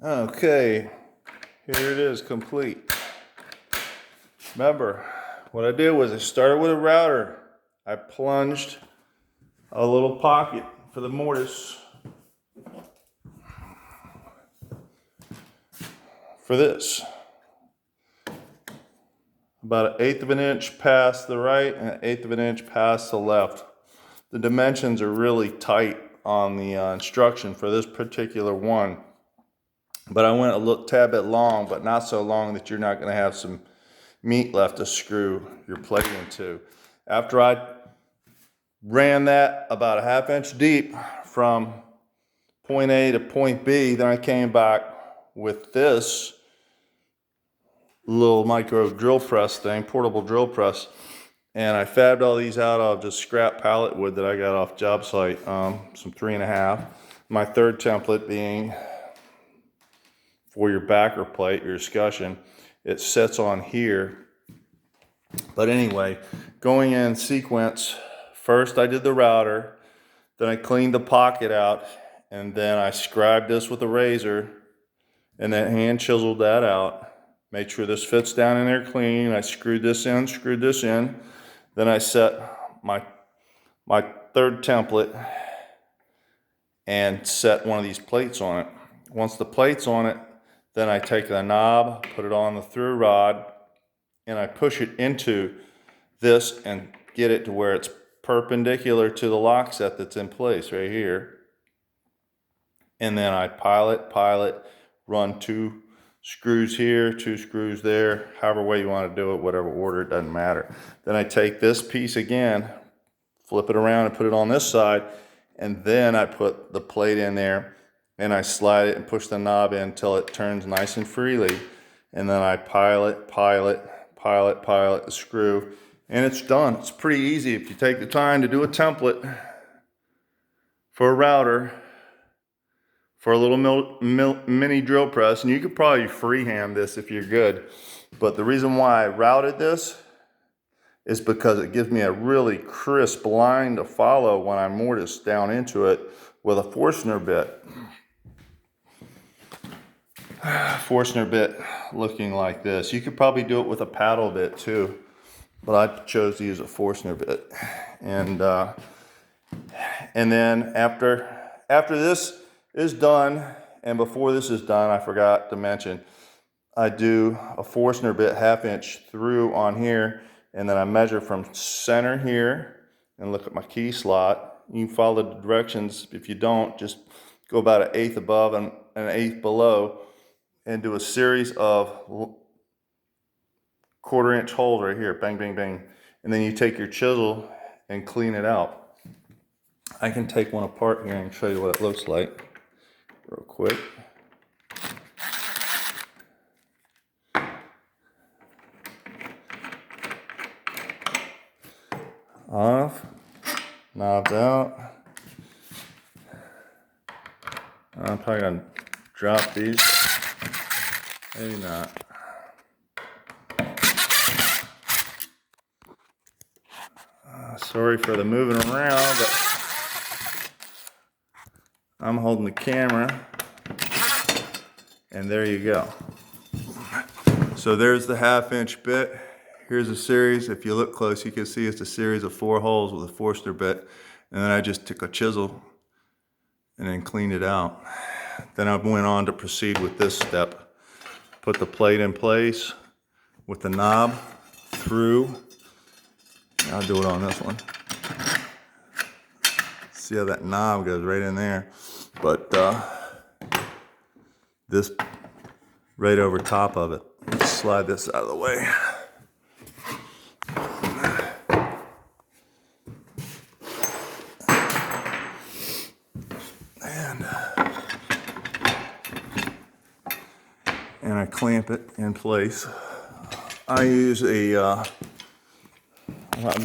Okay, here it is, complete. Remember, what I did was I started with a router. I plunged a little pocket for the mortise for this. About 1/8 of an inch past the right and 1/8 of an inch past the left. The dimensions are really tight on the instruction for this particular one. But I went a tad bit long, but not so long that you're not going to have some meat left to screw your plate into. After I ran that about a 1/2 inch deep from point A to point B, then I came back with this little micro drill press thing, portable drill press, and I fabbed all these out of just scrap pallet wood that I got off job site, some 3.5. My third template being for your backer plate, your escutcheon. It sets on here. But anyway, going in sequence, first I did the router, then I cleaned the pocket out, and then I scribed this with a razor, and then hand chiseled that out. Made sure this fits down in there clean. I screwed this in. Then I set my third template and set one of these plates on it. Once the plate's on it, then I take the knob, put it on the through rod, and I push it into this and get it to where it's perpendicular to the lockset that's in place right here. And then I pilot, run 2 screws here, 2 screws there, however way you want to do it, whatever order, it doesn't matter. Then I take this piece again, flip it around and put it on this side, and then I put the plate in there and I slide it and push the knob in until it turns nice and freely. And then I pilot the screw, and it's done. It's pretty easy if you take the time to do a template for a router, for a little mini drill press. And you could probably freehand this if you're good. But the reason why I routed this is because it gives me a really crisp line to follow when I mortise down into it with a Forstner bit. Forstner bit looking like this. You could probably do it with a paddle bit too, but I chose to use a Forstner bit. And then after this is done, and before this is done, I forgot to mention, I do a Forstner bit 1/2 inch through on here, and then I measure from center here and look at my key slot. You can follow the directions. If you don't, just go about 1/8 above and 1/8 below, and do a series of 1/4 inch holes right here, bang, bang, bang. And then you take your chisel and clean it out. I can take one apart here and show you what it looks like real quick. Off, knobs out. I'm probably gonna drop these. Maybe not. Sorry for the moving around, but I'm holding the camera, and there you go. So there's the 1/2 inch bit. Here's a series. If you look close, you can see it's a series of 4 holes with a Forstner bit. And then I just took a chisel and then cleaned it out. Then I went on to proceed with this step. Put the plate in place with the knob through. I'll do it on this one. See how that knob goes right in there. But this right over top of it. Let's slide this out of the way. And I clamp it in place. I use I've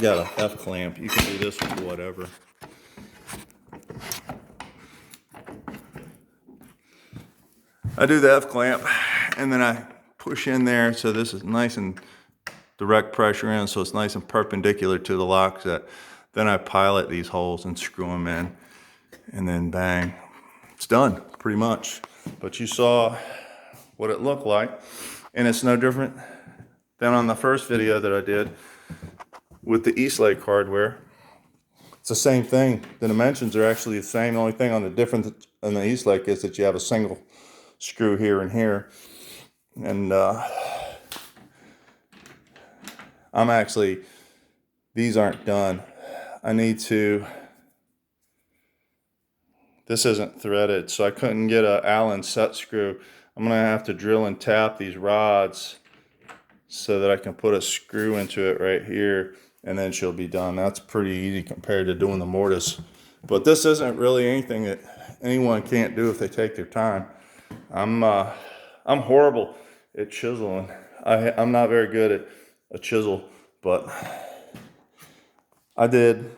got a F clamp. You can do this with whatever. I do the F clamp, and then I push in there so this is nice and direct pressure in, so it's nice and perpendicular to the lockset. Then I pilot these holes and screw them in, and then bang, it's done. pretty much. But you saw what it looked like, and it's no different than on the first video that I did with the Eastlake hardware. It's the same thing. The dimensions are actually the same. The only thing on the difference in the Eastlake is that you have a single screw here and here. And I'm actually, these aren't done. I need to, this isn't threaded, so I couldn't get a Allen set screw. I'm gonna have to drill and tap these rods so that I can put a screw into it right here, and then she'll be done. That's pretty easy compared to doing the mortise. But this isn't really anything that anyone can't do if they take their time. I'm horrible at chiseling. I'm not very good at a chisel, but I did